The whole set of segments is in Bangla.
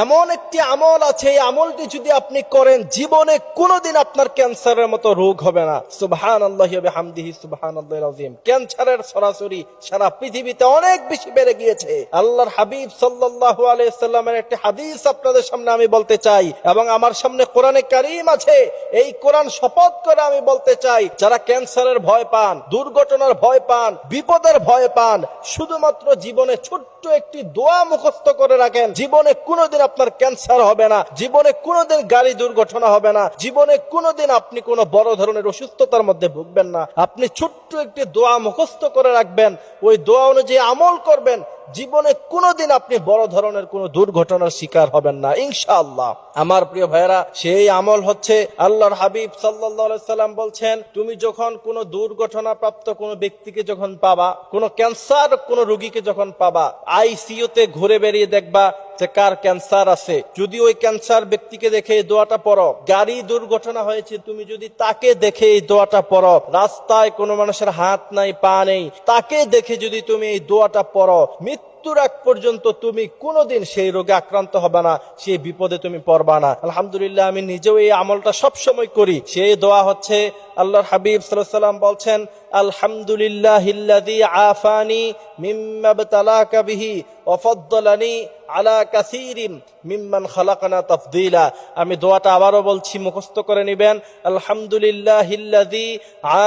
এমন একটি আমল আছে, এই আমলটি যদি আপনি করেন জীবনে কোনোদিন আপনার ক্যান্সারের মতো রোগ হবে না। সুবহানাল্লাহি ওয়া বিহামদিহি সুবহানাল্লাহিল আযীম। ক্যান্সারের সরাসরি সারা পৃথিবীতে অনেক বেশি বেড়ে গিয়েছে। আল্লাহর হাবিব সাল্লাল্লাহু আলাইহি সাল্লামের একটি হাদিস আপনাদের সামনে আমি বলতে চাই, এবং আমার সামনে কোরআনে কারীম আছে। এই কোরআন শপথ করে আমি বলতে চাই, যারা ক্যান্সারের ভয় পান, দুর্ঘটনার ভয় পান, বিপদের ভয় পান, শুধুমাত্র জীবনে ছোট্ট একটি দোয়া মুখস্থ করে রাখেন, জীবনে কোনোদিন আপনার ক্যান্সার হবে না, জীবনে কোনোদিন গাড়ি দুর্ঘটনা হবে না, জীবনে কোনোদিন আপনি কোনো বড় ধরনের অসুস্থতার মধ্যে ভুগবেন না। আপনি ছোট্ট একটি দোয়া মুখস্থ করে রাখবেন, ওই দোয়া অনুযায়ী আমল করবেন, জীবনে কোনোদিন আপনি বড় ধরনের কোনো দুর্ঘটনার শিকার হবেন না ইনশাআল্লাহ। আমার প্রিয় ভাইরা, সেই আমল হচ্ছে আল্লাহর হাবিব সাল্লাল্লাহু আলাইহি সাল্লাম বলছেন, তুমি যখন কোনো দুর্ঘটনা প্রাপ্ত কোনো ব্যক্তিকে যখন পাবা, কোনো ক্যান্সার কোনো রোগীকে যখন পাবা, আইসিইউতে ঘুরে বেরিয়ে দেখবা যে কার ক্যান্সার আছে। যদি ওই ক্যান্সার ব্যক্তিকে দেখে এই দোয়াটা পড়ো, গাড়ি দুর্ঘটনা হয়েছে তুমি যদি তাকে দেখে এই দোয়াটা পড়ো, রাস্তায় কোনো মানুষের হাত নাই পা নেই, তাকে দেখে যদি তুমি এই দোয়াটা পড়ো, মৃত্যুর আগ পর্যন্ত তুমি কোনোদিন সেই রোগে আক্রান্ত হবে না, সেই বিপদে তুমি পড়বা না। আলহামদুলিল্লাহ, আমি নিজেও এই আমলটা সবসময় করি। সেই দোয়া হচ্ছে, আল্লাহর হাবিব সাল্লাল্লাহু আলাইহি ওয়াসাল্লাম বলছেন, আলহামদুলিল্লাহিল্লাযী আফানি মিম্মা ইবতালাকা বিহি ওয়া ফাদ্দালানি আলা কাসীরিন মিম্মান খালাকনা তাফদীলা। আমি দোয়াটা আবারও বলছি, মুখস্থ করে নেবেন। আলহামদুলিল্লাহিল্লাযী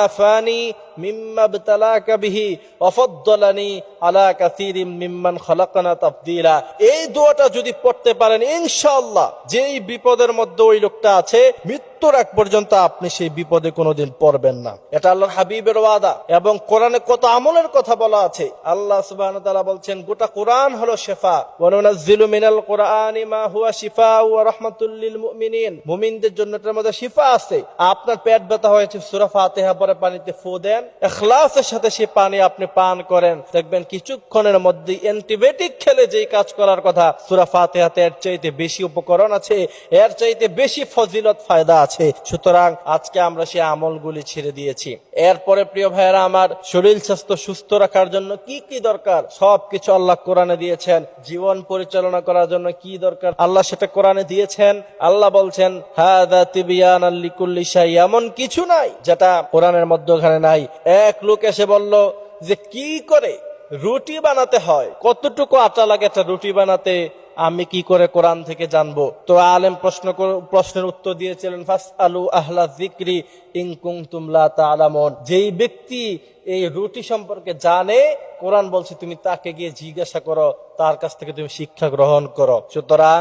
আফানি মিম্মা ইবতালাকা বিহি ওয়া ফাদ্দালানি আলা কাসীরিন মিম্মান খালাকনা তাফদীলা। এই দোয়াটা যদি পড়তে পারেন, ইনশাআল্লাহ যেই বিপদের মধ্যে ওই লোকটা আছে, মৃত্যুর আগ পর্যন্ত আপনি সেই বিপদে কোনোদিন পড়বেন না। এটা আল্লাহর হাবিবের ওয়াদা, এবং কোরআনে কত আমলের কথা বলা আছে। আল্লাহ সুবহানাহু ওয়া তাআলা বলছেন, গোটা কোরআন হলো শিফা, ওয়া নুনাজ্জিলু মিনাল কোরআনি মা হুয়া শিফাউ ওয়া রাহমাতুল লিল মুমিনিন। মুমিনদের জন্য এর মধ্যে শিফা আছে। আপনার পেট ব্যথা হয়েছে, সূরা ফাতিহা পড়ে পানিতে ফু দেন, ইখলাসের সাথে সেই পানি আপনি পান করেন, দেখবেন কিছুক্ষণের মধ্যে অ্যান্টিবায়োটিক খেলে যেই কাজ করার কথা, সূরা ফাতিহাতে এর চাইতে বেশি উপকরণ আছে, এর চাইতে বেশি ফজিলত ফায়দা আছে। সুতরাং আজকে আমরা সেই আমলগুলি ছেড়ে দিয়েছি। এরপরে প্রিয় ভাইয়েরা আমার, শরীর স্বাস্থ্য সুস্থ রাখার জন্য কি কি দরকার সবকিছু আল্লাহ কোরআনে দিয়েছেন। জীবন পরিচালনা করার জন্য কি দরকার আল্লাহ সেটা কোরআনে দিয়েছেন। আল্লাহ বলছেন, হাযা তিবয়ানাল লিকুল্লি শাই, এমন কিছু নাই যেটা কোরআনের মধ্যে ওখানে নাই। এক লোক এসে বলল যে কি করে রুটি বানাতে হয়, কতটুকু আটা লাগে একটা রুটি বানাতে, আমি কি করে কোরআন থেকে জানবো? তো আলেম প্রশ্নের উত্তর দিয়েছিলেন, ফাসআলু আহলা যিকরি ইন কুনতুম লা তা'লামুন। যেই ব্যক্তি এই রুটি সম্পর্কে জানে, কোরআন বলছে তুমি তাকে গিয়ে জিজ্ঞাসা করো, তার কাছ থেকে তুমি শিক্ষা গ্রহণ করো। সুতরাং